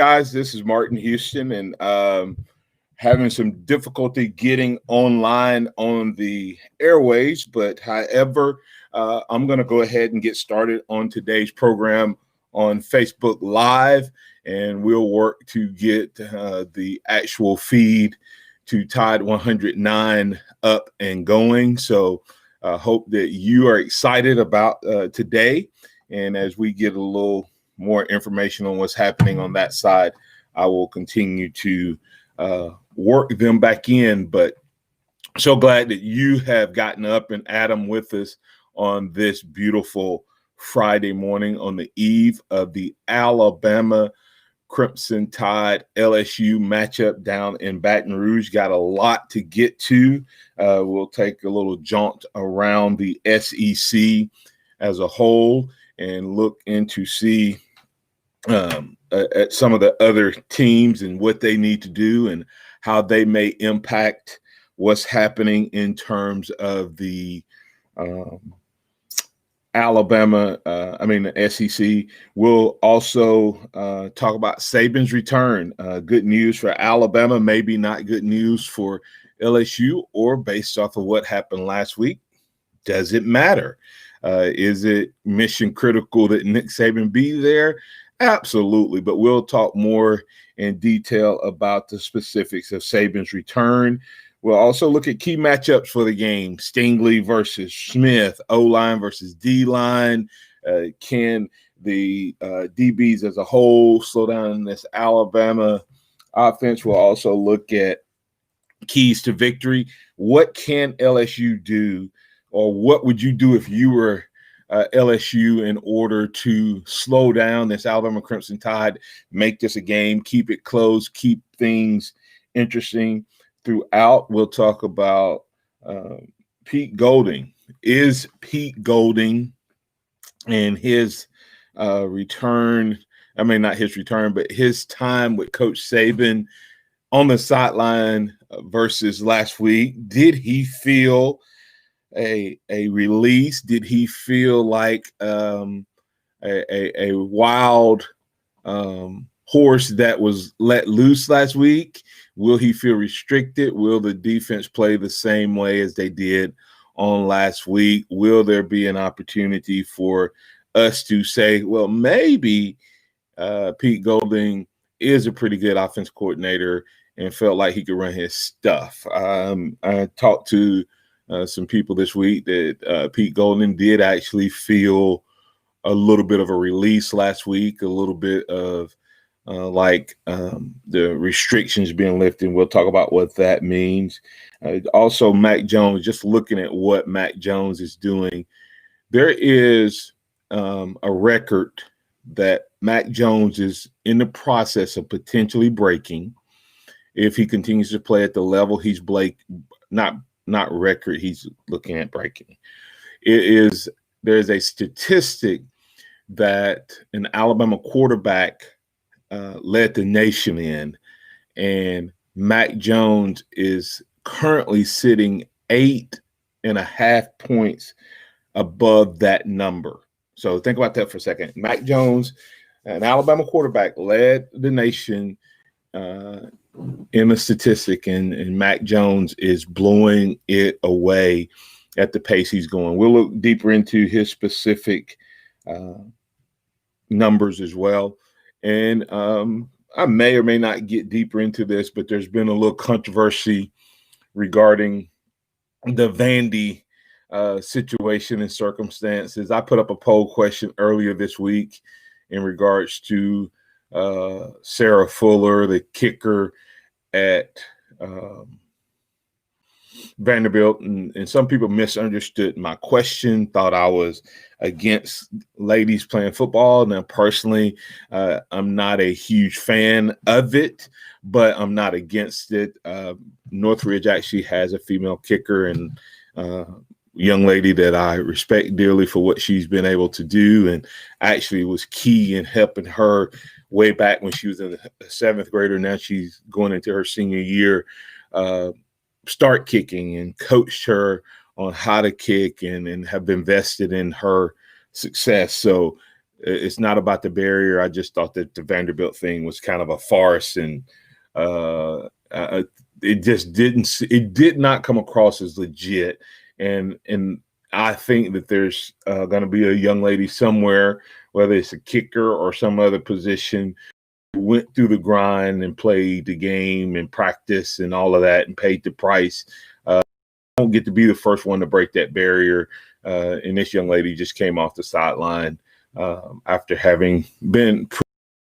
Guys, this is Martin Houston, and having some difficulty getting online on the airways. But however, I'm going to go ahead and get started on today's program on Facebook Live, and we'll work to get the actual feed to Tide 109 up and going. So hope that you are excited about today. And as we get a little more information on what's happening on that side, I will continue to work them back in. But so glad that you have gotten up and Adam with us on this beautiful Friday morning on the eve of the Alabama Crimson Tide LSU matchup down in Baton Rouge. Got a lot to get to. We'll take a little jaunt around the SEC as a whole and look into see at some of the other teams and what they need to do and how they may impact what's happening in terms of the the SEC. We'll also talk about Saban's return. Good news for Alabama, maybe not good news for LSU, or based off of what happened last week, does it matter? Is it mission critical that Nick Saban be there? Absolutely, but we'll talk more in detail about the specifics of Saban's return. We'll also look at key matchups for the game: Stingley versus Smith, O-line versus D-line. Can the DBs as a whole slow down this Alabama offense? We'll also look at keys to victory. What can LSU do, or what would you do if you were LSU in order to slow down this Alabama Crimson Tide, make this a game, keep it close, keep things interesting throughout? We'll talk about Pete Golding. Is Pete Golding and his return, not his return, but his time with Coach Saban on the sideline versus last week, did he feel a release? Did he feel like a wild horse that was let loose last week? Will he feel restricted? Will the defense play the same way as they did on last week? Will there be an opportunity for us to say, well, maybe Pete Golding is a pretty good offense coordinator and felt like he could run his stuff? I talked to some people this week that Pete Golding did actually feel a little bit of a release last week, a little bit of the restrictions being lifted. We'll talk about what that means. Also, Mac Jones, just looking at what Mac Jones is doing, there is a record that Mac Jones is in the process of potentially breaking if he continues to play at the level he's not record he's looking at breaking. There's a statistic that an Alabama quarterback led the nation in, and Mac Jones is currently sitting 8.5 points above that number. So think about that for a second. Mac Jones, an Alabama quarterback, led the nation in a statistic, and Mac Jones is blowing it away at the pace he's going. We'll look deeper into his specific numbers as well. And I may or may not get deeper into this, but there's been a little controversy regarding the Vandy situation and circumstances. I put up a poll question earlier this week in regards to Sarah Fuller, the kicker at Vanderbilt, and some people misunderstood my question, thought I was against ladies playing football. Now, personally, I'm not a huge fan of it, but I'm not against it. Northridge actually has a female kicker, and young lady that I respect dearly for what she's been able to do, and actually was key in helping her way back when she was in the seventh grader. Now she's going into her senior year, start kicking, and coached her on how to kick and have invested in her success. So it's not about the barrier. I just thought that the Vanderbilt thing was kind of a farce, and it did not come across as legit. And I think that there's going to be a young lady somewhere, whether it's a kicker or some other position, who went through the grind and played the game and practice and all of that and paid the price. Don't get to be the first one to break that barrier. And this young lady just came off the sideline after having been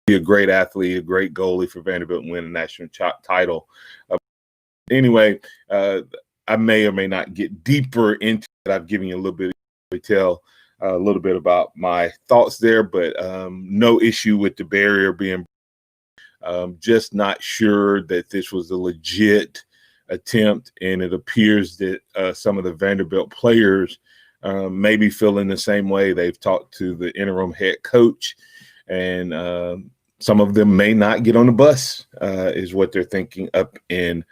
a great athlete, a great goalie for Vanderbilt, and win a national title. Anyway, I may or may not get deeper into it. I've given you a little bit of detail, a little bit about my thoughts there, but no issue with the barrier being. Just not sure that this was a legit attempt, and it appears that some of the Vanderbilt players may be feeling the same way. They've talked to the interim head coach, and some of them may not get on the bus, is what they're thinking up in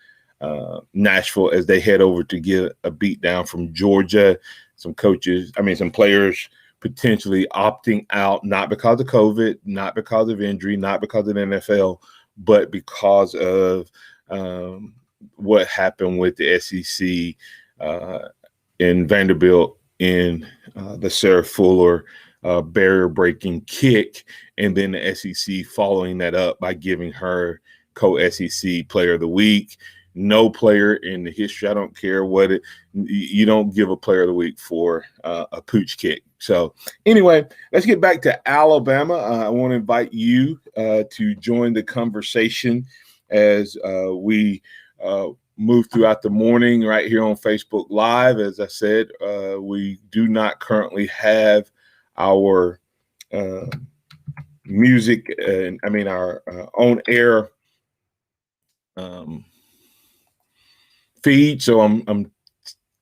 Nashville as they head over to get a beat down from Georgia. Some players potentially opting out, not because of COVID, not because of injury, not because of the NFL, but because of what happened with the SEC in Vanderbilt in the Sarah Fuller barrier-breaking kick, and then the SEC following that up by giving her co-SEC Player of the Week. No player in the history, I don't care what you don't give a Player of the Week for a pooch kick. So anyway, let's get back to Alabama. I want to invite you to join the conversation as we move throughout the morning right here on Facebook Live. As I said, we do not currently have our music, our on air feed. So I'm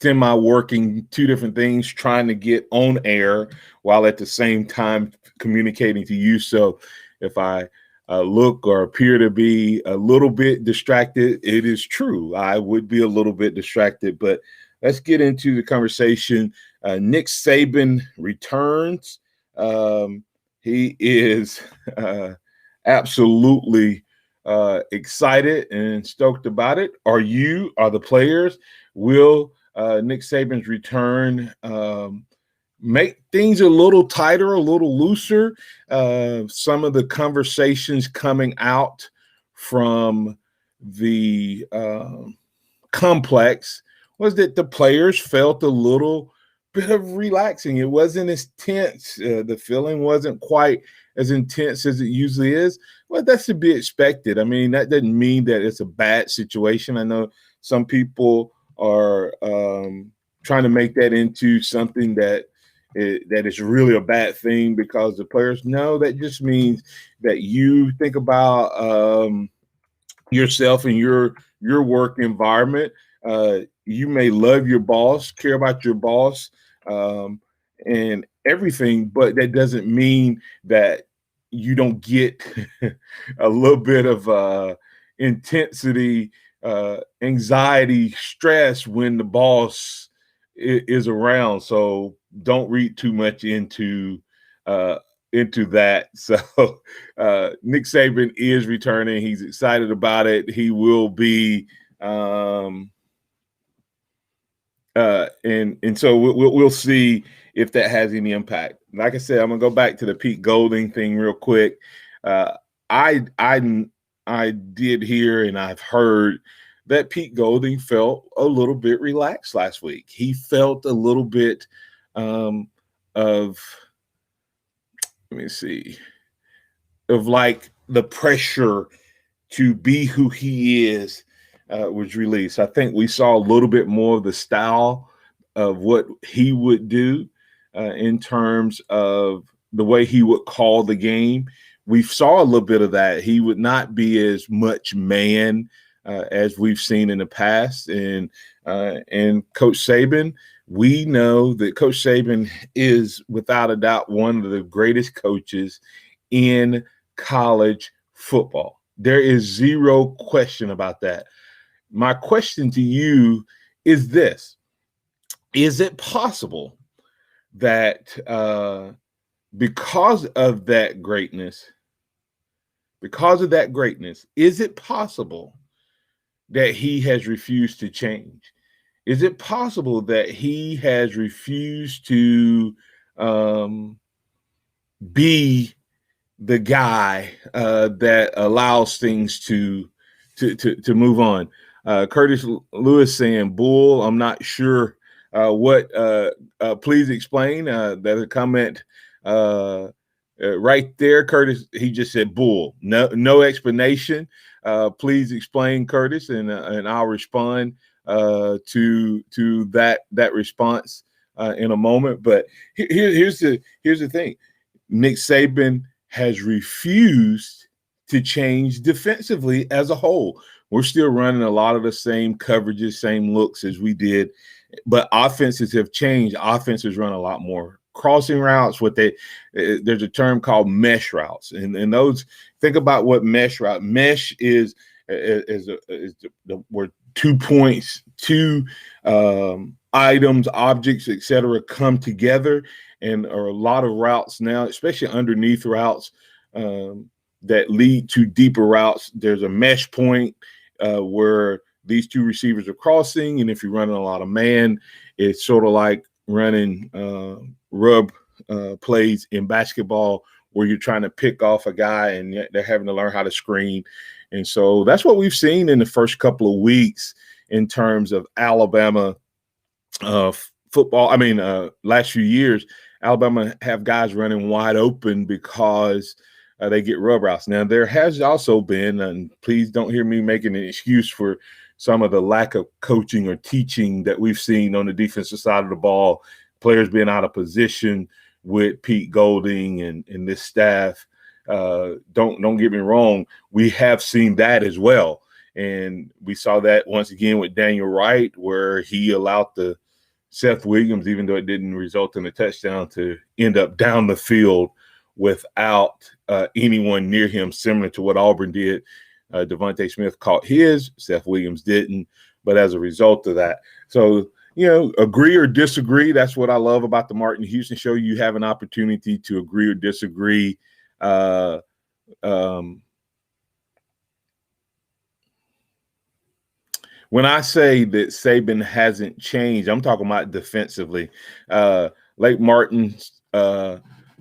semi-working two different things, trying to get on air while at the same time communicating to you. So if I look or appear to be a little bit distracted, it is true. I would be a little bit distracted, but let's get into the conversation. Nick Saban returns. He is absolutely excited and stoked about it. Are the players? Will Nick Saban's return make things a little tighter, a little looser? Some of the conversations coming out from the complex was that the players felt a little bit of relaxing. It wasn't as tense. The feeling wasn't quite as intense as it usually is. Well, that's to be expected. I mean, that doesn't mean that it's a bad situation. I know some people are trying to make that into something that is really a bad thing because the players. No, that just means that you think about yourself and your work environment. You may love your boss, care about your boss, and everything, but that doesn't mean that you don't get a little bit of intensity, anxiety, stress when the boss is around. So don't read too much into that. So Nick Saban is returning. He's excited about it. He will be and so we'll see if that has any impact. Like I said, I'm gonna go back to the Pete Golding thing real quick. I did hear and I've heard that Pete Golding felt a little bit relaxed last week. He felt a little bit of, let me see, of like the pressure to be who he is was released. I think we saw a little bit more of the style of what he would do in terms of the way he would call the game. We saw a little bit of that. He would not be as much man as we've seen in the past. And Coach Saban, we know that Coach Saban is without a doubt one of the greatest coaches in college football. There is zero question about that. My question to you is this: is it possible that because of that greatness, is it possible that he has refused to change? Is it possible that he has refused to be the guy that allows things to move on? Curtis Lewis saying bull. I'm not sure what. Please explain. There's a comment right there, Curtis. He just said bull. No explanation. Please explain, Curtis, and I'll respond to that response in a moment. But here's the thing. Nick Saban has refused to change defensively as a whole. We're still running a lot of the same coverages, same looks as we did, but offenses have changed. Offenses run a lot more crossing routes. There's a term called mesh routes, and those, think about what mesh route. Mesh is where 2 points, two items, objects, etc., come together. And are a lot of routes now, especially underneath routes that lead to deeper routes. There's a mesh point where these two receivers are crossing, and if you're running a lot of man, it's sort of like running rub plays in basketball, where you're trying to pick off a guy and they're having to learn how to screen. And so that's what we've seen in the first couple of weeks in terms of Alabama football. I mean, last few years, Alabama have guys running wide open because they get rub routes. Now, there has also been, and please don't hear me making an excuse for some of the lack of coaching or teaching that we've seen on the defensive side of the ball, players being out of position with Pete Golding and this staff. Don't get me wrong, we have seen that as well. And we saw that once again with Daniel Wright, where he allowed the Seth Williams, even though it didn't result in a touchdown, to end up down the field without anyone near him, similar to what Auburn did. Devontae Smith caught his, Seth Williams didn't, but as a result of that. So, agree or disagree. That's what I love about the Martin Houston Show. You have an opportunity to agree or disagree. When I say that Saban hasn't changed, I'm talking about defensively. Lake Martin,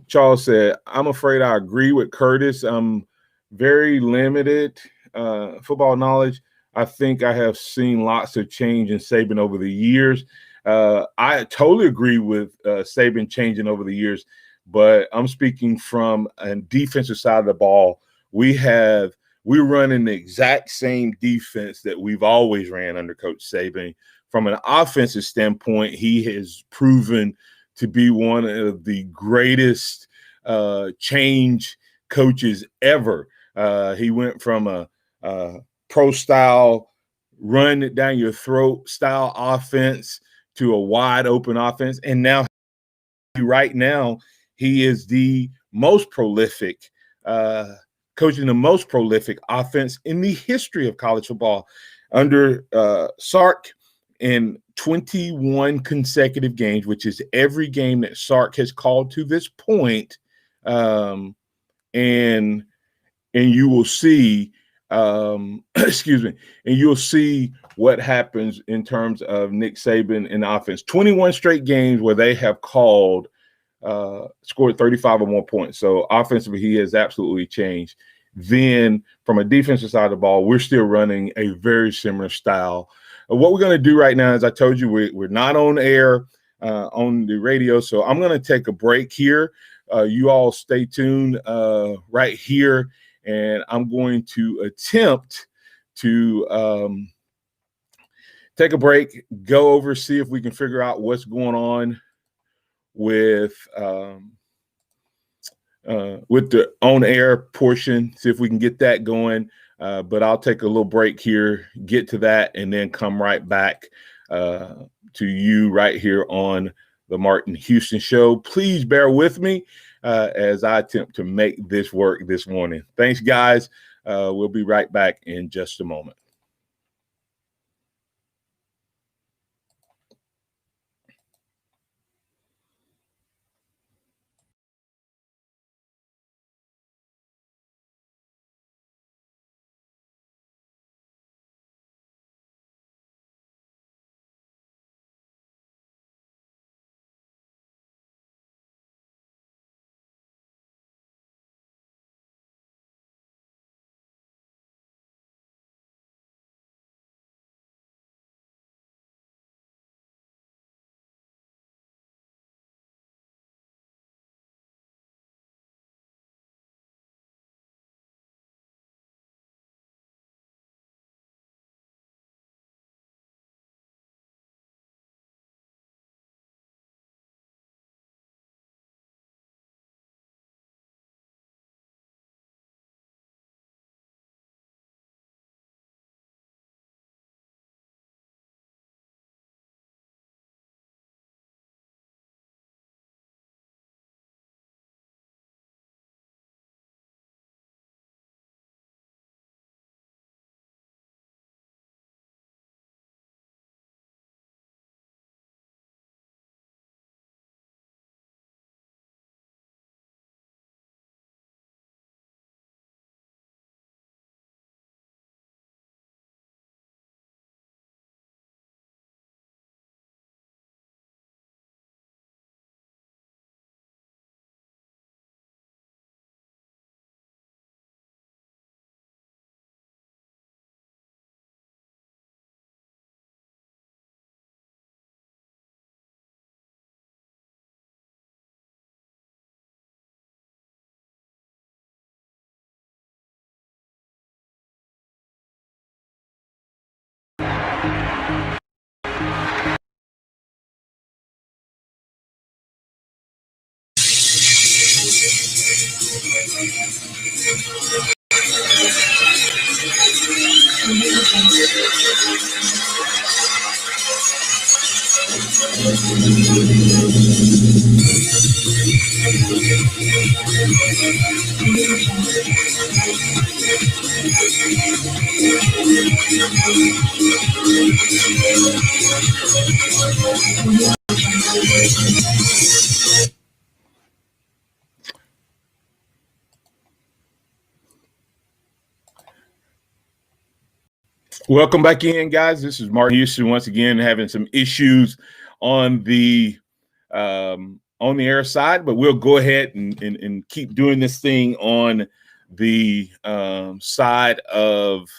Charles said, I'm afraid I agree with Curtis. I'm very limited football knowledge. I think I have seen lots of change in Saban over the years. I totally agree with Saban changing over the years, but I'm speaking from a defensive side of the ball. We're running the exact same defense that we've always ran under Coach Saban. From an offensive standpoint, he has proven to be one of the greatest change coaches ever. He went from a pro-style, run it down your throat style offense to a wide open offense. And now, right now, he is the most prolific coaching the most prolific offense in the history of college football under Sark in 21 consecutive games, which is every game that Sark has called to this point. And you will see, excuse me, and you'll see what happens in terms of Nick Saban in offense. 21 straight games where they have called scored 35 or more points. So offensively, he has absolutely changed. Then from a defensive side of the ball, we're still running a very similar style. What we're going to do right now, as I told you, we're not on air on the radio. So I'm going to take a break here. You all stay tuned right here. And I'm going to attempt to take a break, go over, see if we can figure out what's going on with the on-air portion, see if we can get that going. But I'll take a little break here, get to that, and then come right back to you right here on the Martin Houston Show. Please bear with me as I attempt to make this work this morning. Thanks, guys. We'll be right back in just a moment. Welcome back in, guys. This is Martin Houston once again, having some issues on the air side, but we'll go ahead and keep doing this thing on the side of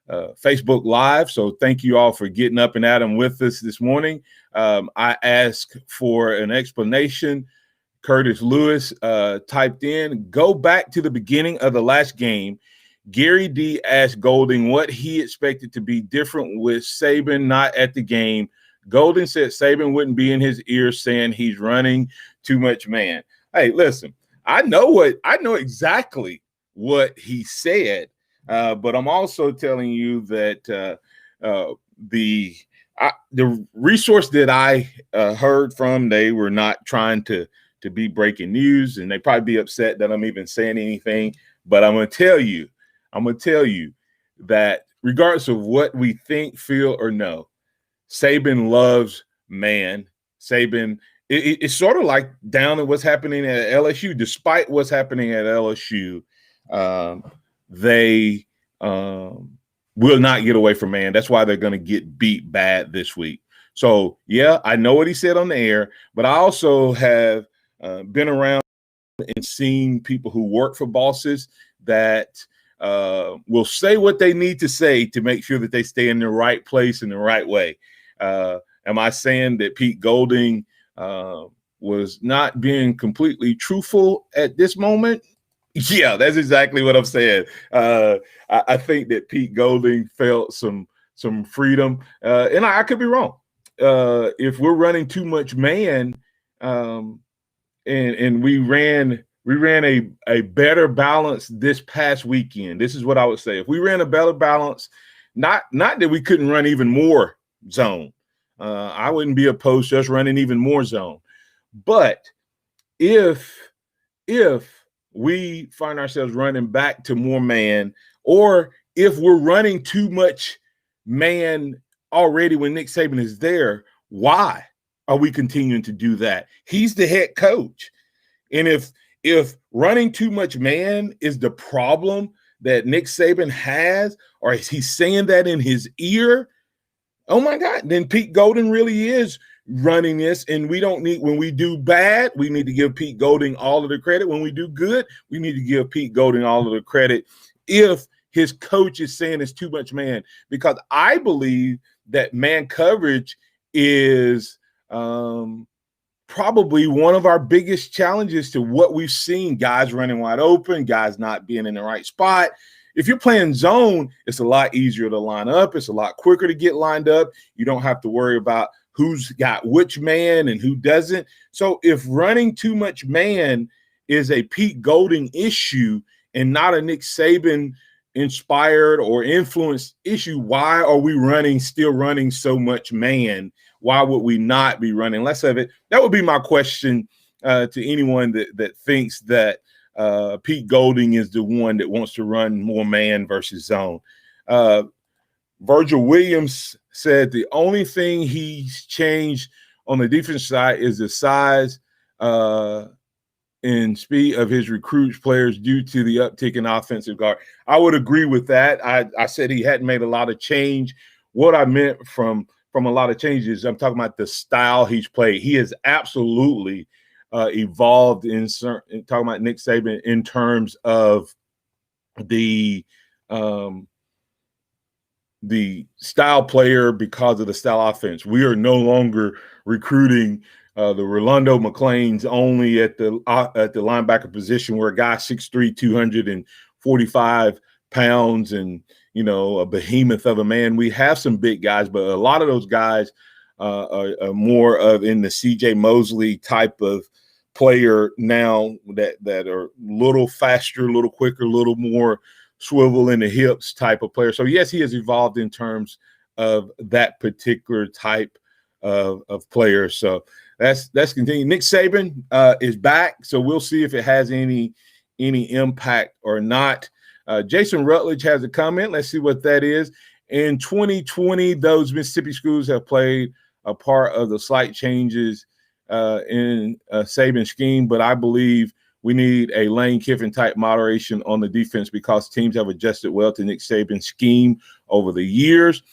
Facebook Live. So thank you all for getting up and at 'em with us this morning. I asked for an explanation. Curtis Lewis typed in, go back to the beginning of the last game. Gary D asked Golding what he expected to be different with Saban not at the game. Golding said Saban wouldn't be in his ear saying he's running too much man. Hey, listen, I know exactly what he said, but I'm also telling you that the resource that I heard from, they were not trying to be breaking news, and they probably be upset that I'm even saying anything. But I'm going to tell you that regardless of what we think, feel, or know, Saban loves man. Saban, it's sort of like down at what's happening at LSU. Despite what's happening at LSU, they will not get away from man. That's why they're going to get beat bad this week. So, yeah, I know what he said on the air, but I also have been around and seen people who work for bosses that will say what they need to say to make sure that they stay in the right place in the right way. Am I saying that Pete Golding was not being completely truthful at this moment? Yeah, that's exactly what I'm saying. I think that Pete Golding felt some freedom, and I could be wrong. If we're running too much man, and we ran a better balance this past weekend. This is what I would say. If we ran a better balance, not that we couldn't run even more zone. I wouldn't be opposed to us running even more zone. But if we find ourselves running back to more man, or if we're running too much man already when Nick Saban is there, why are we continuing to do that? He's the head coach. And if running too much man is the problem that Nick Saban has, or is he saying that in his ear? Oh my God, then Pete Golding really is running this, and we don't need, when we do bad, we need to give Pete Golding all of the credit. When we do good, we need to give Pete Golding all of the credit if his coach is saying it's too much man, because I believe that man coverage is probably one of our biggest challenges to what we've seen, guys running wide open, guys not being in the right spot. If you're playing zone, it's a lot easier to line up. It's a lot quicker to get lined up. You don't have to worry about who's got which man and who doesn't. So if running too much man is a Pete Golding issue and not a Nick Saban inspired or influenced issue, why are we still running so much man? Why would we not be running less of it? That would be my question to anyone that thinks that Pete Golding is the one that wants to run more man versus zone. Virgil Williams said the only thing he's changed on the defense side is the size and speed of his recruits players due to the uptick in offensive guard. I would agree with that. I said he hadn't made a lot of change. What I meant from a lot of changes, I'm talking about the style he's played. He has absolutely evolved talking about Nick Saban in terms of the style player because of the style offense. We are no longer recruiting the Rolando McClains only at the linebacker position, where a guy 6'3", 245 pounds and, a behemoth of a man. We have some big guys, but a lot of those guys are more of in the CJ Mosley type of player now that are a little faster, a little quicker, a little more swivel in the hips type of player. So yes, he has evolved in terms of that particular type of player. So that's continuing. Nick Saban is back, so we'll see if it has any impact or not. Jason Rutledge has a comment. Let's see what that is. In 2020, those Mississippi schools have played a part of the slight changes in Saban's scheme, but I believe we need a Lane Kiffin type moderation on the defense because teams have adjusted well to Nick Saban's scheme over the years.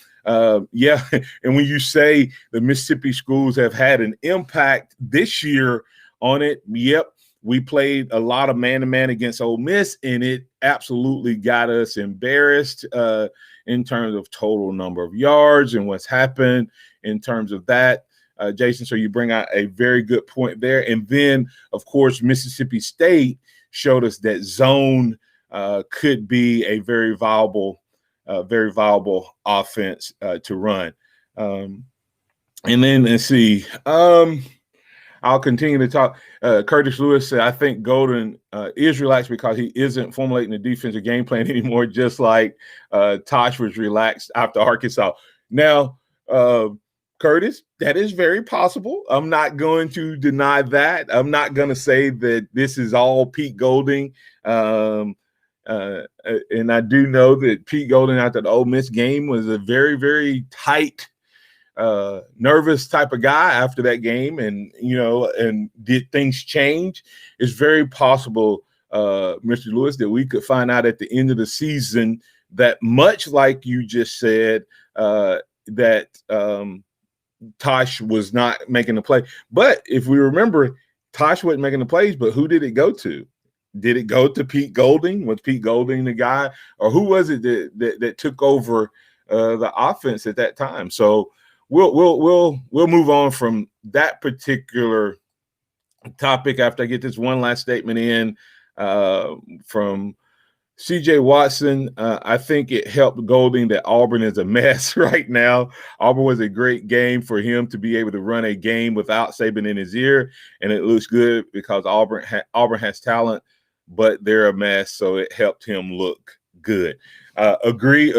Yeah, and when you say the Mississippi schools have had an impact this year on it, yep, we played a lot of man-to-man against Ole Miss, and it absolutely got us embarrassed in terms of total number of yards and what's happened in terms of that. Jason, so you bring out a very good point there. And then, of course, Mississippi State showed us that zone could be a very viable offense to run. And then let's see. I'll continue to talk. Curtis Lewis said, I think Golden is relaxed because he isn't formulating the defensive game plan anymore, just like Tosh was relaxed after Arkansas. Now, Curtis, that is very possible. I'm not going to deny that. I'm not going to say that this is all Pete Golding. And I do know that Pete Golding after the Ole Miss game was a very, very tight, nervous type of guy after that game. And, and did things change? It's very possible, Mr. Lewis, that we could find out at the end of the season that much like you just said, that Tosh was not making the play. But if we remember, Tosh wasn't making the plays, but who did it go to? Did it go to Pete Golding? Was Pete Golding the guy? Or who was it that took over the offense at that time? So we'll move on from that particular topic after I get this one last statement in from CJ Watson. I think it helped Golding that Auburn is a mess right now. Auburn was a great game for him to be able to run a game without Saban in his ear, and it looks good because Auburn has talent, but they're a mess, so it helped him look good. Agree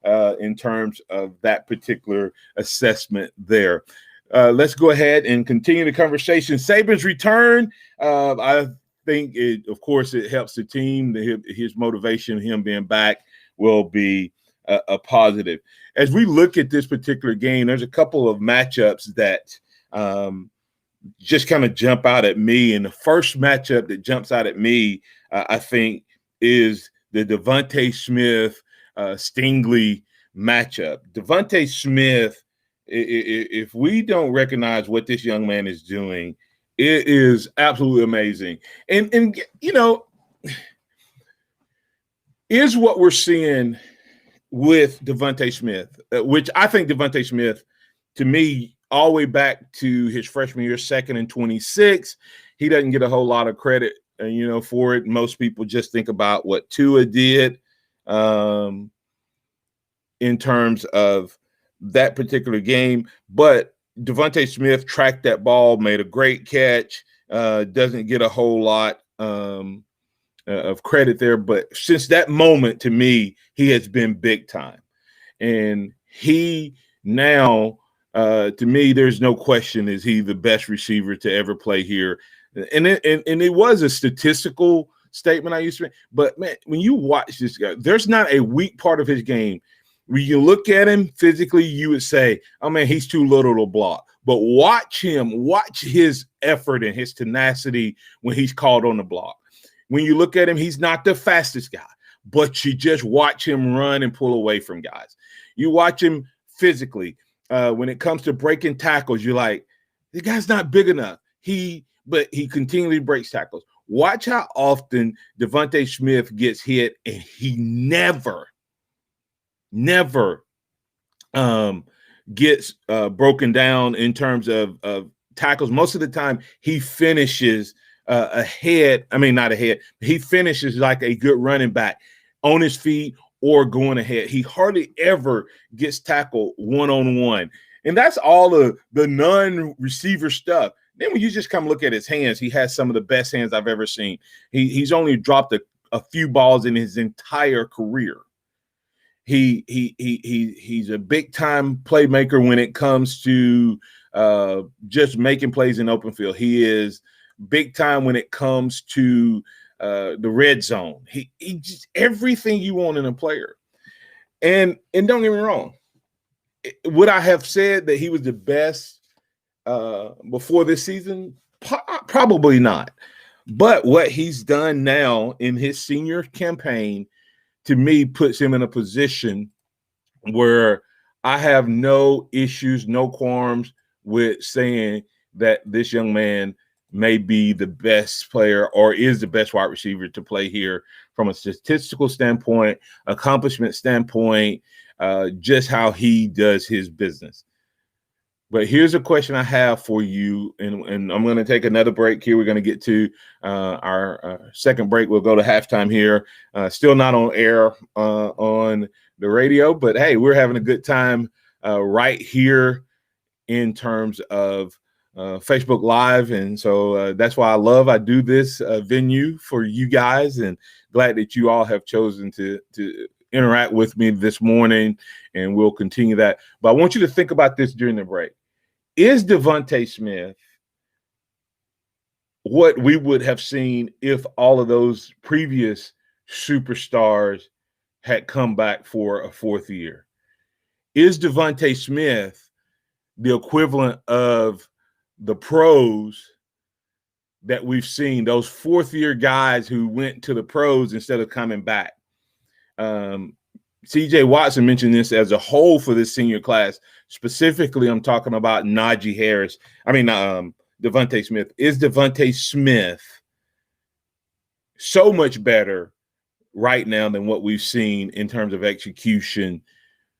in terms of that particular assessment there. Let's go ahead and continue the conversation. Saban's return, I think of course it helps the team. His motivation, him being back, will be a positive. As we look at this particular game, there's a couple of matchups that just kind of jump out at me. And the first matchup that jumps out at me, I think, is the Devontae Smith Stingley matchup. Devontae Smith, if we don't recognize what this young man is doing, it is absolutely amazing. And is what we're seeing with Devontae Smith, which I think Devontae Smith, to me, all the way back to his freshman year, second and 26, he doesn't get a whole lot of credit, for it. Most people just think about what Tua did in terms of that particular game. But Devontae Smith tracked that ball, made a great catch, doesn't get a whole lot of credit there. But since that moment, to me, he has been big time. And he now, to me, there's no question, is he the best receiver to ever play here. And it was a statistical statement I used to make. But, man, when you watch this guy, there's not a weak part of his game. When you look at him physically, you would say, oh, man, he's too little to block. But watch his effort and his tenacity when he's called on the block. When you look at him, he's not the fastest guy, but you just watch him run and pull away from guys. You watch him physically. When it comes to breaking tackles, you're like, the guy's not big enough. But he continually breaks tackles. Watch how often Devontae Smith gets hit, and he never gets broken down in terms of tackles. Most of the time, he finishes ahead. I mean, not ahead. He finishes like a good running back on his feet or going ahead. He hardly ever gets tackled one-on-one. And that's all the non-receiver stuff. Then when you just come look at his hands, he has some of the best hands I've ever seen. He's only dropped a few balls in his entire career. He's a big time playmaker when it comes to just making plays in open field. He is big time when it comes to the red zone. He just everything you want in a player. And don't get me wrong, would I have said that he was the best before this season? Probably not. But what he's done now in his senior campaign, to me, puts him in a position where I have no issues, no qualms with saying that this young man may be the best player or is the best wide receiver to play here from a statistical standpoint, accomplishment standpoint, just how he does his business. But here's a question I have for you, and I'm going to take another break here. We're going to get to our second break. We'll go to halftime here. Still not on air on the radio, but hey, we're having a good time right here in terms of Facebook Live. And so that's why I do this venue for you guys, and glad that you all have chosen to interact with me this morning, and we'll continue that. But I want you to think about this during the break. Is Devontae Smith what we would have seen if all of those previous superstars had come back for a fourth year? Is Devontae Smith the equivalent of the pros that we've seen, those fourth-year guys who went to the pros instead of coming back? C.J. Watson mentioned this as a whole for this senior class. Specifically, I'm talking about Devontae Smith. Is Devontae Smith so much better right now than what we've seen in terms of execution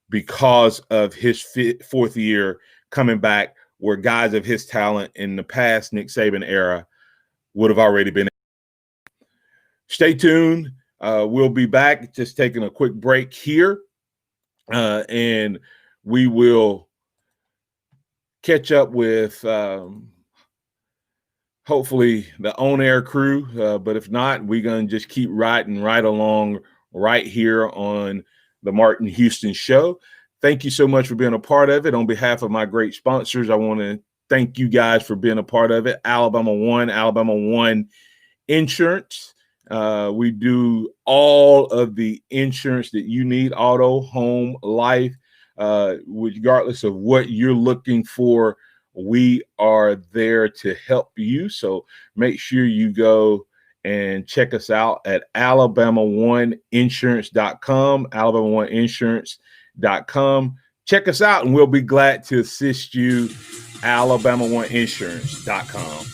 because of his fourth year coming back, where guys of his talent in the past Nick Saban era would have already been? Stay tuned. We'll be back, just taking a quick break here, and we will catch up with hopefully the on-air crew, but if not, we're going to just keep riding right along right here on the Martin Houston Show. Thank you so much for being a part of it. On behalf of my great sponsors, I want to thank you guys for being a part of it. Alabama One Insurance. We do all of the insurance that you need: auto, home, life, regardless of what you're looking for. We are there to help you. So make sure you go and check us out at alabama1insurance.com, alabama1insurance.com. Check us out, and we'll be glad to assist you. alabama1insurance.com.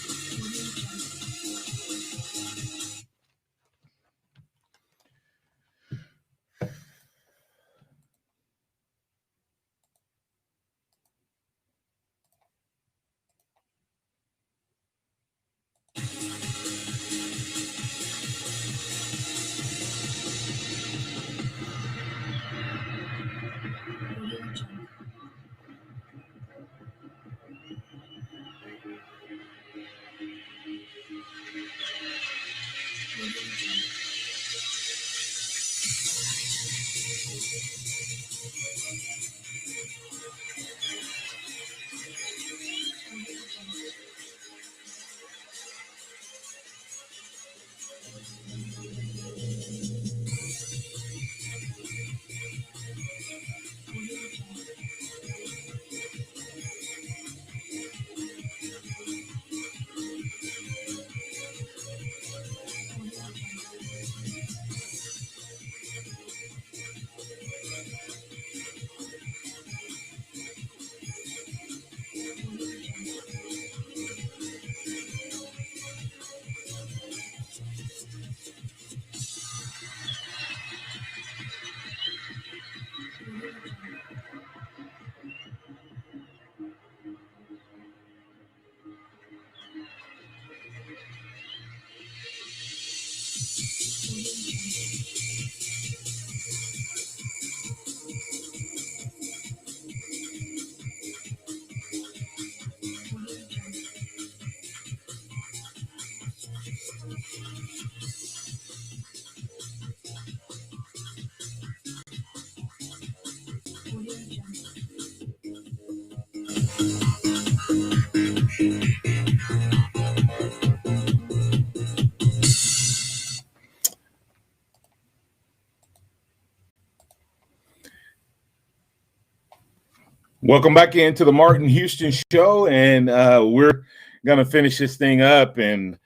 Welcome back into the Martin Houston Show, and we're going to finish this thing up and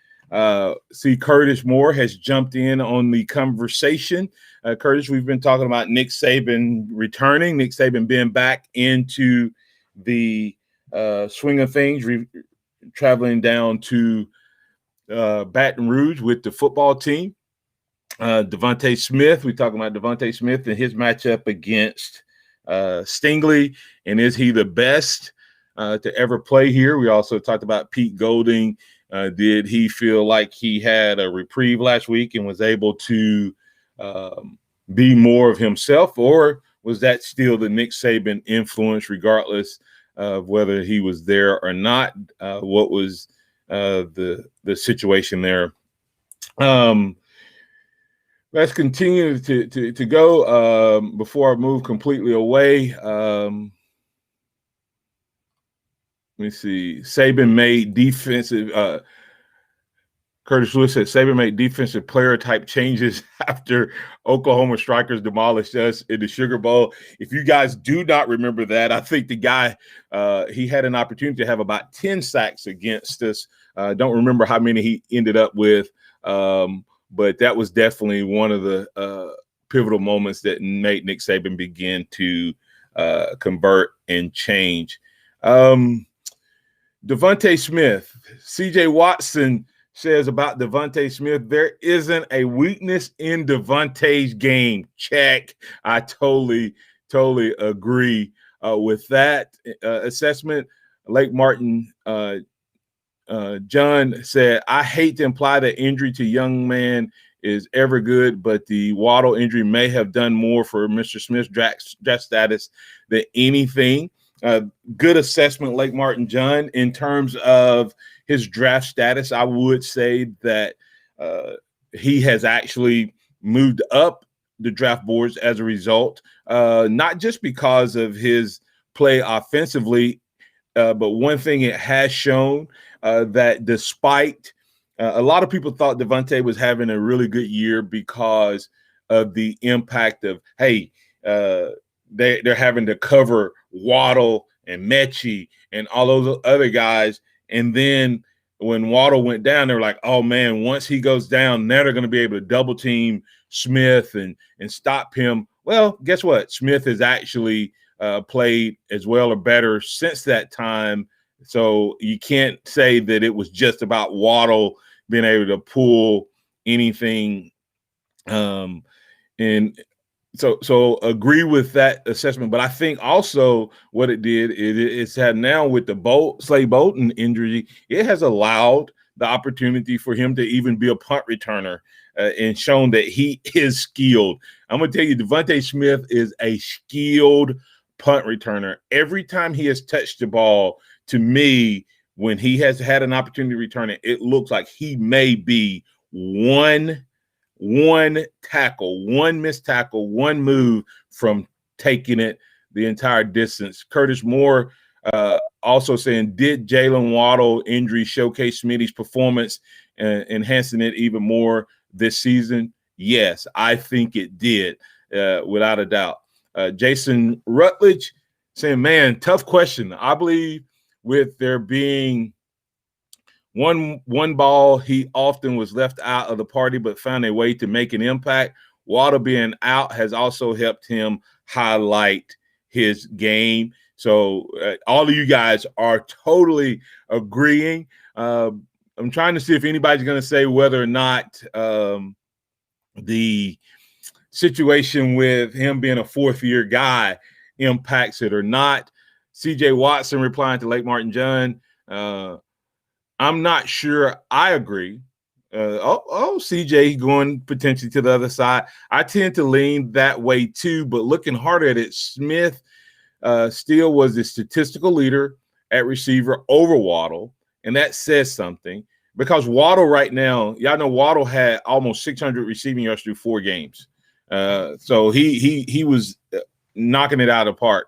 see Curtis Moore has jumped in on the conversation. Curtis, we've been talking about Nick Saban returning, Nick Saban being back into the swing of things, traveling down to Baton Rouge with the football team. Devontae Smith, we talking about Devontae Smith and his matchup against Stingley, and is he the best to ever play here? We also talked about Pete Golding. Did he feel like he had a reprieve last week and was able to be more of himself, or was that still the Nick Saban influence, regardless of whether he was there or not? What was the situation there? Let's continue to go before I move completely away. Let me see. Saban made defensive. Curtis Lewis said Saban made defensive player type changes after Oklahoma Strikers demolished us in the Sugar Bowl. If you guys do not remember that, I think the guy he had an opportunity to have about 10 sacks against us. Don't remember how many he ended up with. But that was definitely one of the pivotal moments that made Nick Saban begin to convert and change. Devontae Smith, C.J. Watson says about Devontae Smith, there isn't a weakness in Devontae's game. Check. I totally agree with that assessment. Lake Martin John said, I hate to imply that injury to young man is ever good, but the Waddle injury may have done more for Mr. Smith's draft status than anything. Good assessment, Lake Martin John. In terms of his draft status, I would say that he has actually moved up the draft boards as a result, not just because of his play offensively, but one thing it has shown that despite a lot of people thought Devontae was having a really good year because of the impact of, hey, they're having to cover Waddle and Mechie and all those other guys. And then when Waddle went down, they were like, oh, man, once he goes down, now they're going to be able to double team Smith and stop him. Well, guess what? Smith has actually played as well or better since that time. So you can't say that it was just about Waddle being able to pull anything. And so agree with that assessment. But I think also what it did is it's had now with the Slade Bolton injury, it has allowed the opportunity for him to even be a punt returner and shown that he is skilled. I'm going to tell you, Devontae Smith is a skilled punt returner. Every time he has touched the ball, to me, when he has had an opportunity to return it, it looks like he may be one tackle, one missed tackle, one move from taking it the entire distance. Curtis Moore also saying, did Jalen Waddle injury showcase Smitty's performance and enhancing it even more this season? Yes, I think it did, without a doubt. Jason Rutledge saying, man, tough question. I believe with there being one ball, he often was left out of the party, but found a way to make an impact. Waddle being out has also helped him highlight his game. So all of you guys are totally agreeing. I'm trying to see if anybody's going to say whether or not the situation with him being a fourth-year guy impacts it or not. C.J. Watson replying to Lake Martin John, I'm not sure I agree. CJ going potentially to the other side. I tend to lean that way too, but looking harder at it, Smith still was the statistical leader at receiver over Waddle, and that says something because Waddle right now, y'all know Waddle had almost 600 receiving yards through 4 games. So he was knocking it out of the park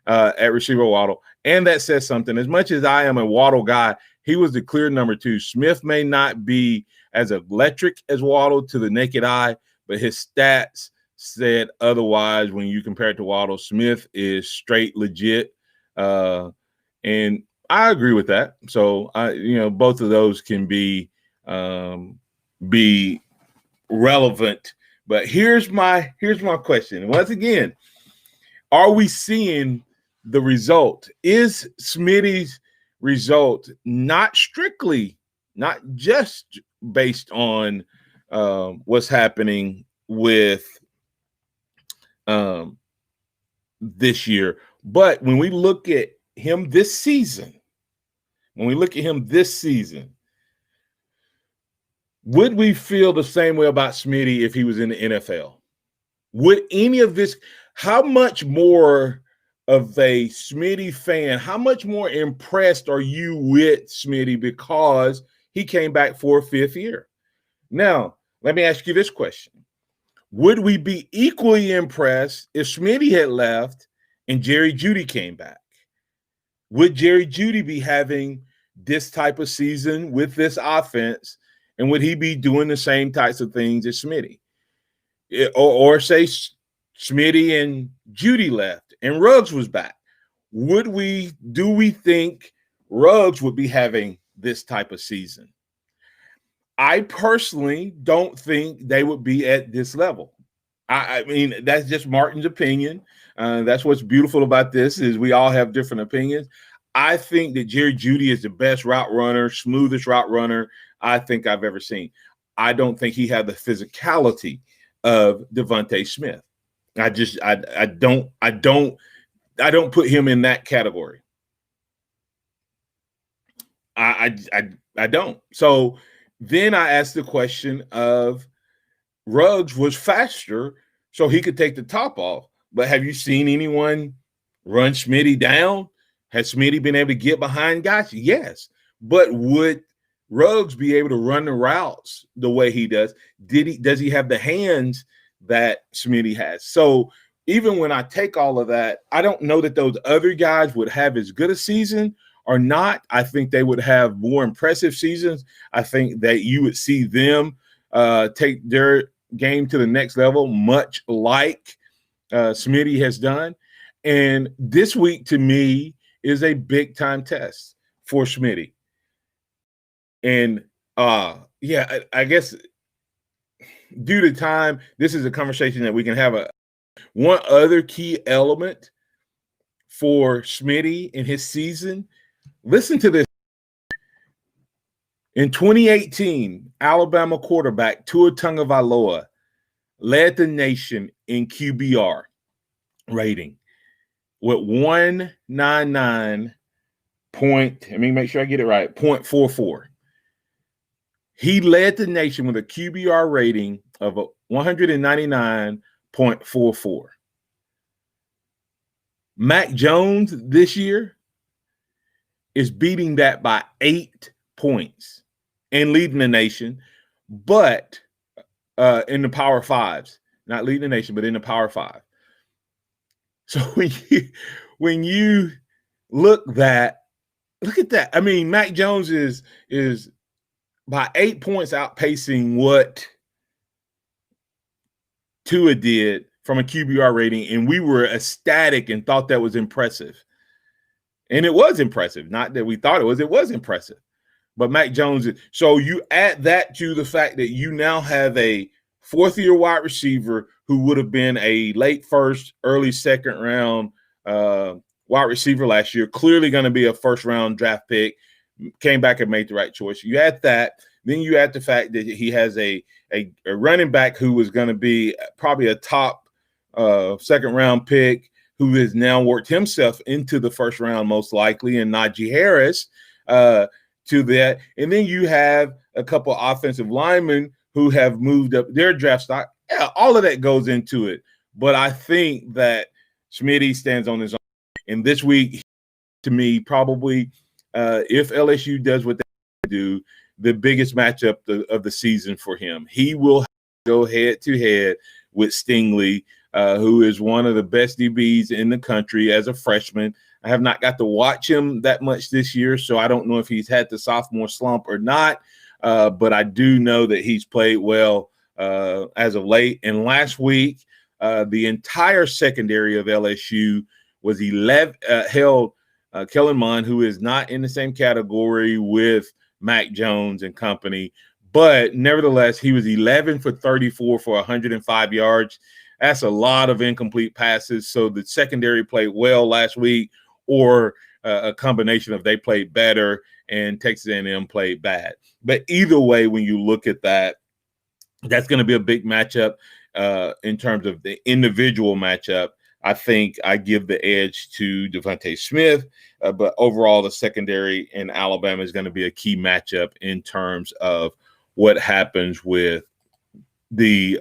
at receiver Waddle, and that says something. As much as I am a Waddle guy, he was the clear number 2. Smith may not be as electric as Waddle to the naked eye, but his stats said otherwise when you compare it to Waddle. Smith is straight legit. And I agree with that. So both of those can be relevant. But here's my question. Once again, are we seeing the result? Is Smitty's result not just based on what's happening with this year, but when we look at him this season, would we feel the same way about Smitty if he was in the NFL? Would any of this, how much more of a Smitty fan, how much more impressed are you with Smitty because he came back for a fifth year? Now, let me ask you this question. Would we be equally impressed if Smitty had left and Jerry Jeudy came back? Would Jerry Jeudy be having this type of season with this offense, and would he be doing the same types of things as Smitty? Or say Smitty and Jeudy left and Ruggs was back. Do we think Ruggs would be having this type of season? I personally don't think they would be at this level. I mean, that's just Martin's opinion. That's what's beautiful about this is we all have different opinions. I think that Jerry Jeudy is the best route runner, smoothest route runner I think I've ever seen. I don't think he had the physicality of Devontae Smith. I don't put him in that category. I don't. So then I asked the question of Ruggs was faster, so he could take the top off. But have you seen anyone run Smitty down? Has Smitty been able to get behind guys? Yes. But would Ruggs be able to run the routes the way he does? Does he have the hands that Smitty has? So even when I take all of that, I don't know that those other guys would have as good a season or not. I think they would have more impressive seasons. I think that you would see them take their game to the next level, much like Smitty has done. And this week, to me, is a big-time test for Smitty. And, I guess due to time, this is a conversation that we can have. One other key element for Smitty in his season, listen to this. In 2018, Alabama quarterback Tua Tagovailoa led the nation in QBR rating with 199 let me make sure I get it right, 0.44. He led the nation with a QBR rating of 199.44. Mac Jones this year is beating that by 8 points and leading the nation, but in the Power Fives, not leading the nation, but in the Power Five. So when you look at that, I mean, Mac Jones is by 8 points outpacing what Tua did from a QBR rating, and we were ecstatic and thought that was impressive. And it was impressive. Not that we thought it was impressive. But Mac Jones, so you add that to the fact that you now have a fourth-year wide receiver who would have been a late first, early second round wide receiver last year, clearly going to be a first-round draft pick, came back and made the right choice. You add that, then you add the fact that he has a running back who was going to be probably a top second-round pick who has now worked himself into the first round most likely, and Najee Harris to that. And then you have a couple of offensive linemen who have moved up their draft stock. Yeah, all of that goes into it. But I think that Smitty stands on his own. And this week, to me, probably if LSU does what they do, the biggest matchup of the season for him. He will go head-to-head with Stingley, who is one of the best DBs in the country as a freshman. I have not got to watch him that much this year, so I don't know if he's had the sophomore slump or not, but I do know that he's played well as of late. And last week, the entire secondary of LSU was held Kellen Mond, who is not in the same category with Mac Jones and company, but nevertheless, he was 11 for 34 for 105 yards. That's a lot of incomplete passes. So the secondary played well last week, or a combination of they played better and Texas A&M played bad. But either way, when you look at that, that's going to be a big matchup in terms of the individual matchup. I think I give the edge to Devontae Smith, but overall the secondary in Alabama is going to be a key matchup in terms of what happens with the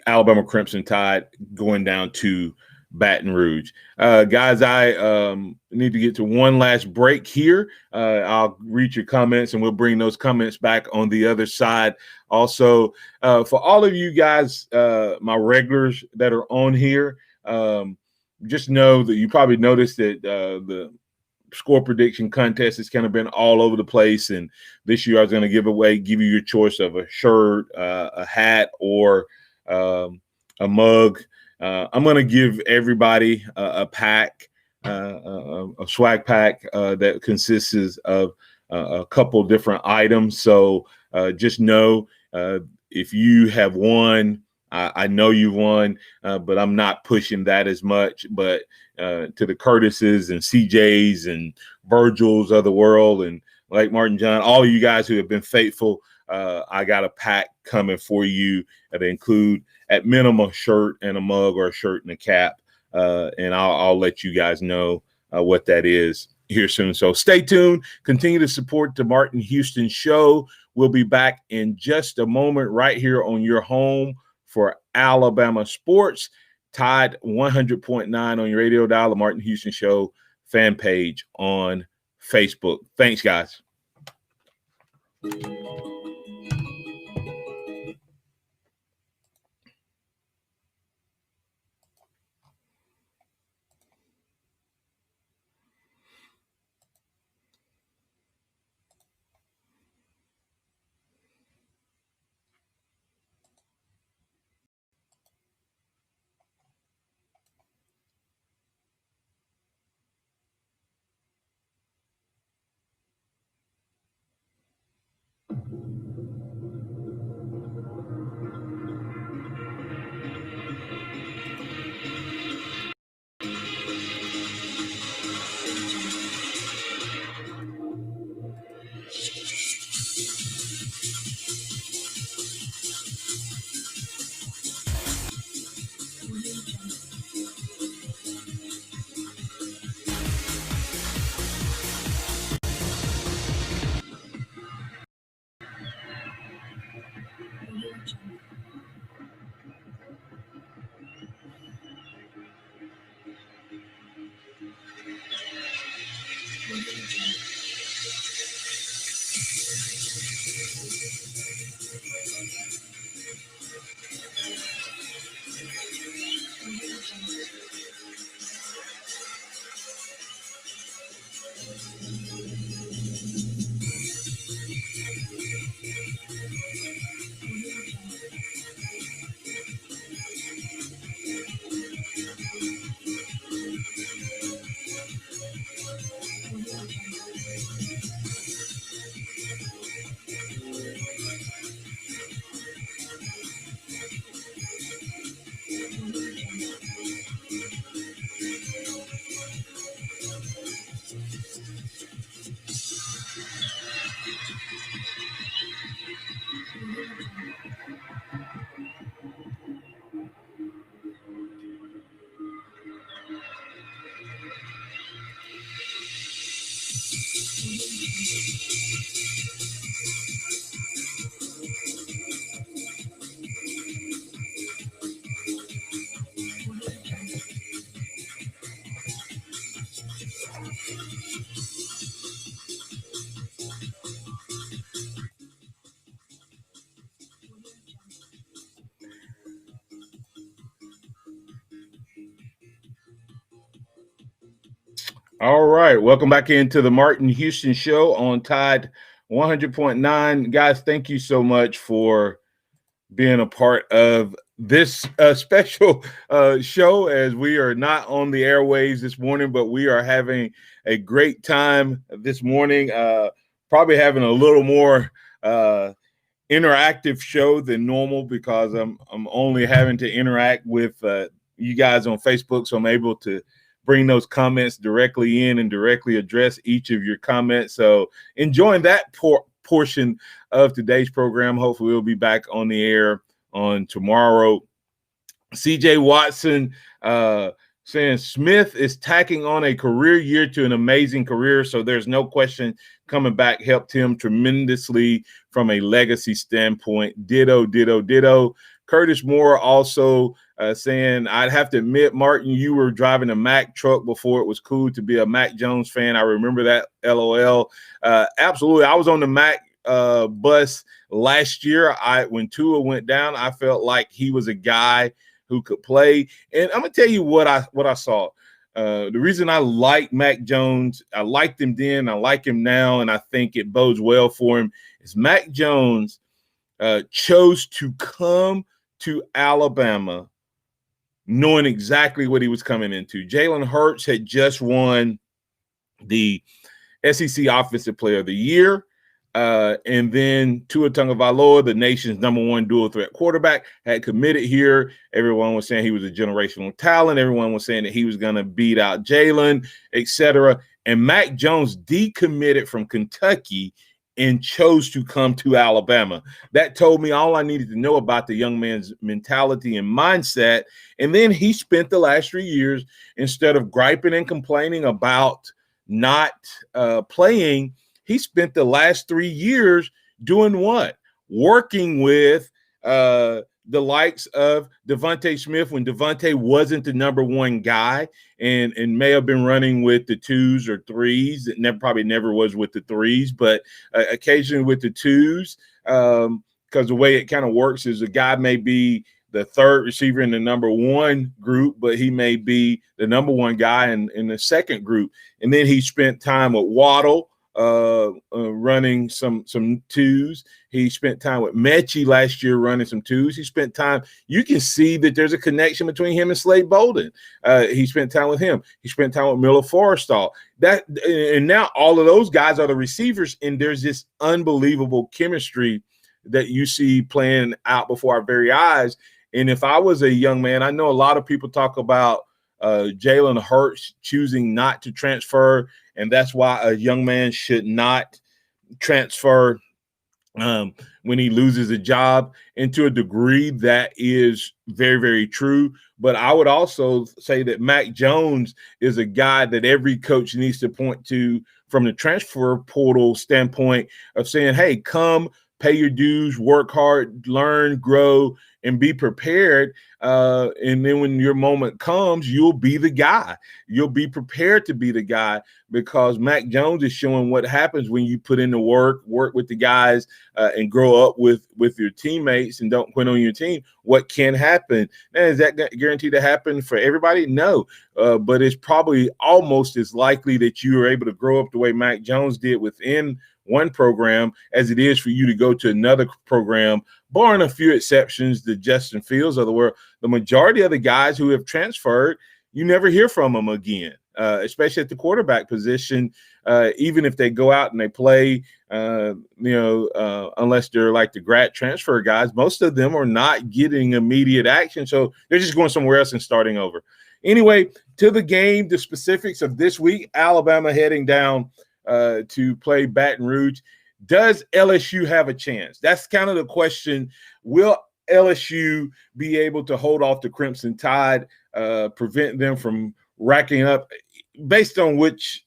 Alabama Crimson Tide going down to Baton Rouge. Guys, I need to get to one last break here. I'll read your comments and we'll bring those comments back on the other side. Also, for all of you guys, my regulars that are on here, just know that you probably noticed that the score prediction contest has kind of been all over the place. And this year I was going to give you your choice of a shirt, a hat, or a mug. I'm going to give everybody a pack, a swag pack that consists of a couple different items. So just know if you have won, I know you won, but I'm not pushing that as much. But to the Curtises and CJs and Virgils of the world and like Martin John, all of you guys who have been faithful, I got a pack coming for you that include at minimum a shirt and a mug, or a shirt and a cap. And I'll let you guys know what that is here soon. So stay tuned. Continue to support the Martin Houston Show. We'll be back in just a moment right here on your home for Alabama sports. Tide 100.9 on your radio dial, the Martin Houston Show fan page on Facebook. Thanks, guys. All right. Welcome back into the Martin Houston Show on Tide 100.9. Guys, thank you so much for being a part of this special show, as we are not on the airwaves this morning, but we are having a great time this morning. Probably having a little more interactive show than normal because I'm only having to interact with you guys on Facebook, so I'm able to bring those comments directly in and directly address each of your comments. So enjoying that portion of today's program. Hopefully we'll be back on the air on tomorrow. CJ Watson saying Smith is tacking on a career year to an amazing career, so there's no question coming back helped him tremendously from a legacy standpoint. Ditto, ditto, ditto. Curtis Moore also saying, I'd have to admit, Martin, you were driving a Mack truck before it was cool to be a Mac Jones fan. I remember that, LOL. Absolutely. I was on the Mac bus last year. When Tua went down, I felt like he was a guy who could play. And I'm going to tell you what I saw. The reason I like Mac Jones, I liked him then, I like him now, and I think it bodes well for him, is Mac Jones chose to come to Alabama knowing exactly what he was coming into. Jalen Hurts had just won the SEC Offensive Player of the Year. And then Tua Tagovailoa, the nation's #1 dual threat quarterback, had committed here. Everyone was saying he was a generational talent. Everyone was saying that he was going to beat out Jalen, etc. And Mac Jones decommitted from Kentucky and chose to come to Alabama. That told me all I needed to know about the young man's mentality and mindset. And then he spent the last 3 years, instead of griping and complaining about not playing, he spent the last 3 years doing what? Working with the likes of Devontae Smith when Devontae wasn't the #1 guy and may have been running with the 2s or 3s. It probably never was with the 3s, but occasionally with the 2s, because the way it kind of works is a guy may be the third receiver in the #1 group, but he may be the #1 guy in the second group. And then he spent time with Waddle, running some 2s. He spent time with Mechie last year running some 2s. He spent time. You can see that there's a connection between him and Slade Bolden. He spent time with him. He spent time with Miller Forrestall. And now all of those guys are the receivers, and there's this unbelievable chemistry that you see playing out before our very eyes. And if I was a young man, I know a lot of people talk about Jalen Hurts choosing not to transfer, and that's why a young man should not transfer when he loses a job. And to a degree, that is very, very true. But I would also say that Mac Jones is a guy that every coach needs to point to from the transfer portal standpoint of saying, hey, come, pay your dues, work hard, learn, grow, and be prepared. And then when your moment comes, you'll be the guy. You'll be prepared to be the guy, because Mac Jones is showing what happens when you put in the work with the guys, and grow up with your teammates and don't quit on your team. What can happen? Now, is that guaranteed to happen for everybody? No. But it's probably almost as likely that you are able to grow up the way Mac Jones did within one program as it is for you to go to another program, barring a few exceptions, the Justin Fields of the world. The majority of the guys who have transferred, you never hear from them again, especially at the quarterback position. Even if they go out and they play, unless they're like the grad transfer guys, most of them are not getting immediate action. So they're just going somewhere else and starting over. Anyway, to the game, the specifics of this week, Alabama heading down to play Baton Rouge. Does LSU have a chance? That's kind of the question. Will LSU be able to hold off the Crimson Tide, prevent them from racking up? Based on which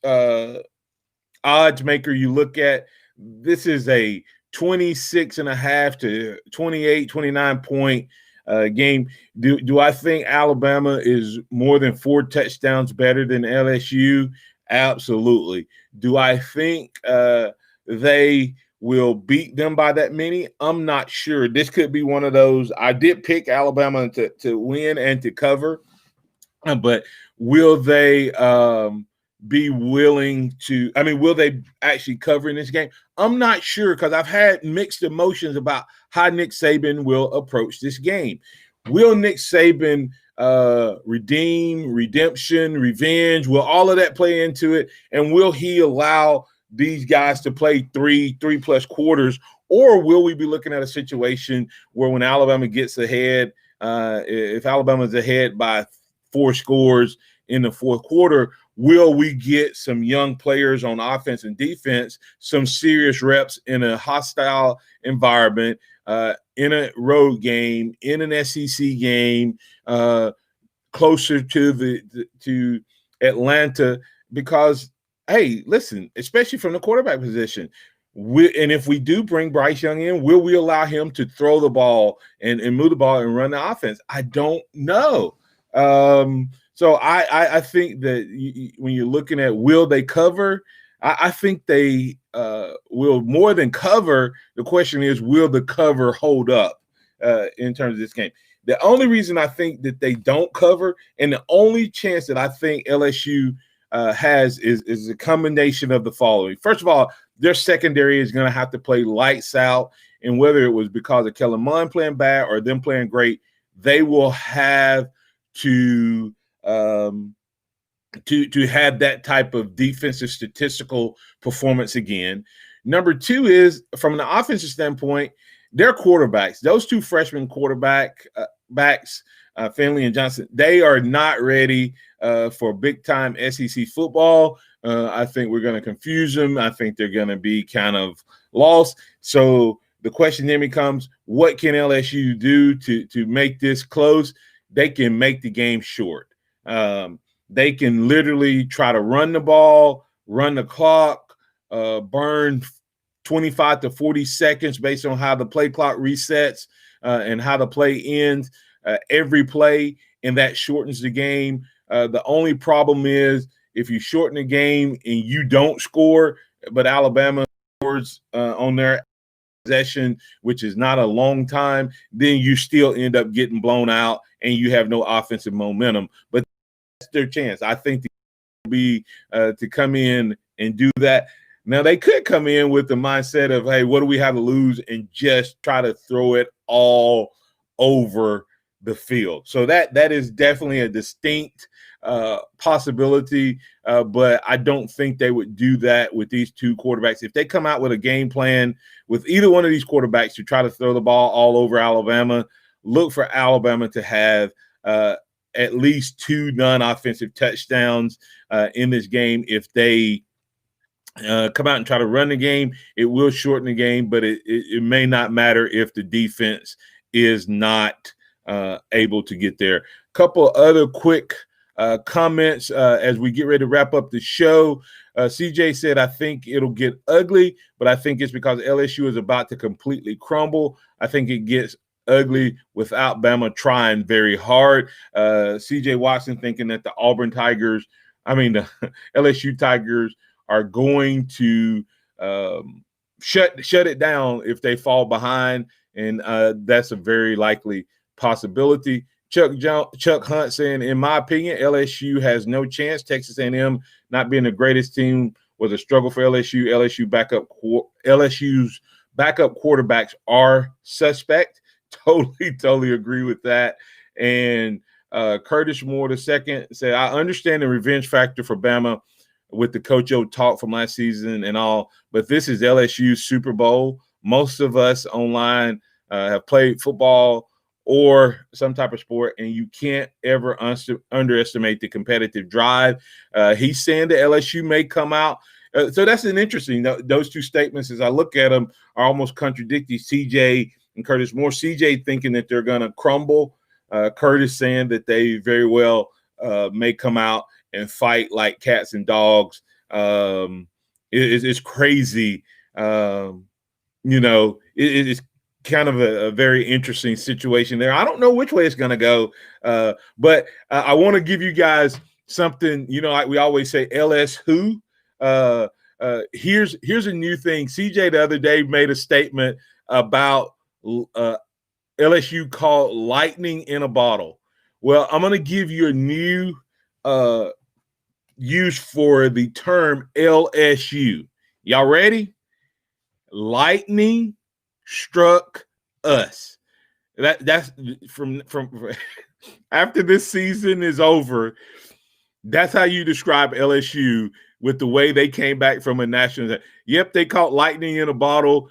odds maker you look at, this is a 26.5 to 28, 29 point game. Do I think Alabama is more than 4 touchdowns better than LSU? Absolutely. Do I think they will beat them by that many? I'm not sure. This could be one of those. I did pick Alabama to win and to cover, but will they be willing to – will they actually cover in this game? I'm not sure, because I've had mixed emotions about how Nick Saban will approach this game. Will Nick Saban redemption, revenge? Will all of that play into it? And will he allow these guys to play three plus quarters? Or will we be looking at a situation where when Alabama gets ahead, if Alabama's ahead by 4 scores in the fourth quarter, will we get some young players on offense and defense, some serious reps in a hostile environment, in a road game, in an SEC game, closer to Atlanta? Because, hey, listen, especially from the quarterback position, and if we do bring Bryce Young in, will we allow him to throw the ball and move the ball and run the offense? I don't know. So I think that when you're looking at will they cover, I think they will more than cover. The question is, will the cover hold up in terms of this game? The only reason I think that they don't cover, and the only chance that I think LSU has is a combination of the following. First of all, their secondary is going to have to play lights out, and whether it was because of Kellen Mond playing bad or them playing great, they will have to have that type of defensive statistical performance again. Number two is, from an offensive standpoint, their quarterbacks, those 2 freshman backs, Finley and Johnson, they are not ready for big-time SEC football. I think we're going to confuse them. I think they're going to be kind of lost. So the question then becomes, what can LSU do to make this close? They can make the game short. They can literally try to run the ball, run the clock, burn 25 to 40 seconds based on how the play clock resets and how the play ends every play, and that shortens the game. The only problem is if you shorten the game and you don't score, but Alabama scores on their possession, which is not a long time, then you still end up getting blown out and you have no offensive momentum. But that's their chance. I think they'll be to come in and do that. Now, they could come in with the mindset of, hey, what do we have to lose, and just try to throw it all over the field. So that is definitely a distinct possibility, but I don't think they would do that with these 2 quarterbacks. If they come out with a game plan with either one of these quarterbacks to try to throw the ball all over Alabama, look for Alabama to have at least 2 non-offensive touchdowns in this game. If they come out and try to run the game, it will shorten the game, but it may not matter if the defense is not able to get there. A couple other quick comments as we get ready to wrap up the show. CJ said, I think it'll get ugly, but I think it's because LSU is about to completely crumble. I think it gets ugly without Bama trying very hard. CJ Watson thinking that the the LSU Tigers are going to shut it down if they fall behind, and that's a very likely possibility. Chuck Hunt saying, in my opinion, LSU has no chance. Texas A&M not being the greatest team was a struggle for LSU. LSU's backup quarterbacks are suspect. Totally agree with that. And Curtis Moore II said, I understand the revenge factor for Bama with the Coach O talk from last season and all, but this is LSU's Super Bowl. Most of us online have played football or some type of sport, and you can't ever underestimate the competitive drive. He's saying that LSU may come out. So that's an interesting, those 2 statements, as I look at them, are almost contradictory. CJ and Curtis Moore. CJ thinking that they're going to crumble. Curtis saying that they very well may come out and fight like cats and dogs. It's crazy. It's kind of a very interesting situation there. I don't know which way it's going to go, but I want to give you guys something. Like we always say, LS who. Here's a new thing. CJ the other day made a statement about LSU called lightning in a bottle. Well, I'm going to give you a new use for the term LSU. Y'all ready? Lightning struck us. That's from after this season is over. That's how you describe LSU with the way they came back from a national. Yep, they caught lightning in a bottle.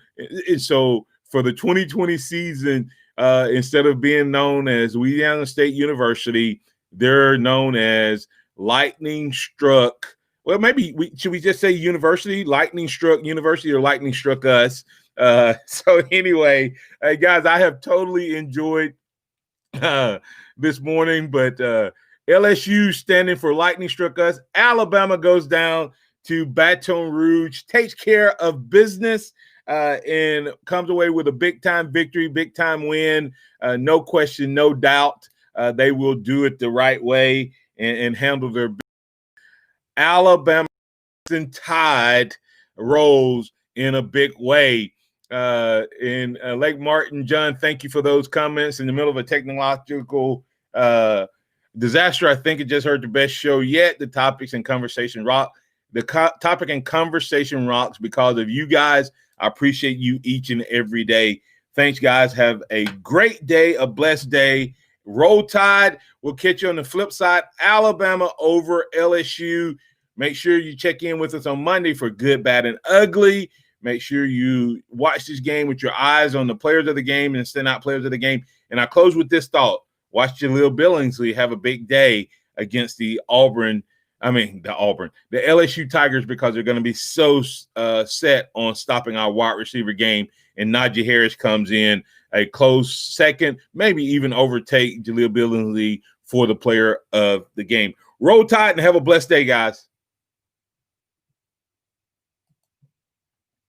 And so for the 2020 season, instead of being known as Louisiana State University, they're known as Lightning Struck. Well, maybe should we just say University, Lightning Struck University, or Lightning Struck Us? So anyway, guys, I have totally enjoyed this morning, but LSU standing for Lightning Struck Us. Alabama goes down to Baton Rouge, takes care of business, and comes away with a big-time victory, big-time win. No question, no doubt. They will do it the right way and handle their business. Alabama and Tide rolls in a big way. In Lake Martin, John, thank you for those comments. In the middle of a technological disaster, I think it just heard the best show yet. The topics and conversation rock. The topic and conversation rocks because of you guys. I appreciate you each and every day. Thanks, guys. Have a great day, a blessed day. Roll Tide. We'll catch you on the flip side. Alabama over LSU. Make sure you check in with us on Monday for Good, Bad, and Ugly. Make sure you watch this game with your eyes on the players of the game and send out players of the game. And I close with this thought. Watch Jaleel Billingsley have a big day against the LSU Tigers, because they're going to be so set on stopping our wide receiver game. And Najee Harris comes in a close second, maybe even overtake Jaleel Billingsley for the player of the game. Roll Tide and have a blessed day, guys.